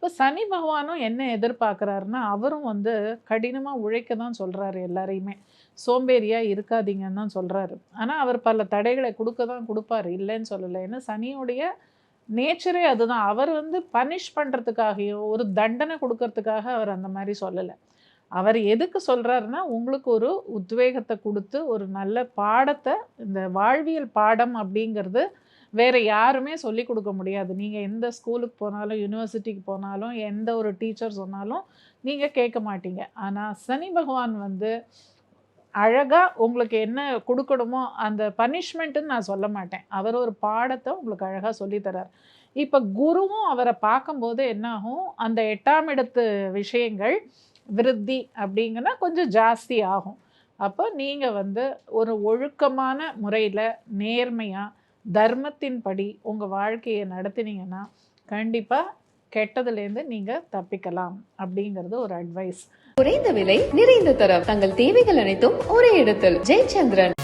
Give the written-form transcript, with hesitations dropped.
இப்போ சனி பகவானும் என்ன எதிர்பார்க்குறாருன்னா, அவரும் வந்து கடினமாக உழைக்க தான் சொல்கிறாரு எல்லாரையுமே. சோம்பேறியாக இருக்காதீங்கன்னு தான் சொல்கிறாரு. ஆனால் அவர் பல தடைகளை கொடுக்க தான் கொடுப்பாரு, இல்லைன்னு சொல்லலை. ஏன்னா சனியுடைய நேச்சரே அதுதான். அவர் வந்து பனிஷ் பண்ணுறதுக்காகையோ ஒரு தண்டனை கொடுக்கறதுக்காக அவர் அந்த மாதிரி சொல்லலை. அவர் எதுக்கு சொல்கிறாருன்னா, உங்களுக்கு ஒரு உத்வேகத்தை கொடுத்து ஒரு நல்ல பாடத்தை, இந்த வாழ்வியல் பாடம் அப்படிங்கிறது வேறு யாருமே சொல்லிக் கொடுக்க முடியாது. நீங்கள் எந்த ஸ்கூலுக்கு போனாலும், யூனிவர்சிட்டிக்கு போனாலும், எந்த ஒரு டீச்சர் சொன்னாலும் நீங்கள் கேட்க மாட்டீங்க. ஆனால் சனி பகவான் வந்து அழகாக உங்களுக்கு என்ன கொடுக்கணுமோ அந்த பனிஷ்மெண்ட்டுன்னு நான் சொல்ல மாட்டேன். அவர் ஒரு பாடத்தை உங்களுக்கு அழகாக சொல்லித்தரார். இப்போ குருவும் அவரை பார்க்கும்போது என்னாகும், அந்த 8ஆம் இடத்து விஷயங்கள் விருத்தி அப்படிங்கன்னா கொஞ்சம் ஜாஸ்தி ஆகும். அப்போ நீங்கள் வந்து ஒரு ஒழுக்கமான முறையில் நேர்மையாக தர்மத்தின்படி உங்கள் வாழ்க்கையை நடத்தினீங்கன்னா கண்டிப்பாக கெட்டதுலேருந்து நீங்கள் தப்பிக்கலாம் அப்படிங்கிறது ஒரு அட்வைஸ். குறைந்த விலை, நிறைந்த தரம், தங்கள் தேவைகள் அனைத்தும் ஒரே இடத்தில். ஜெயச்சந்திரன்.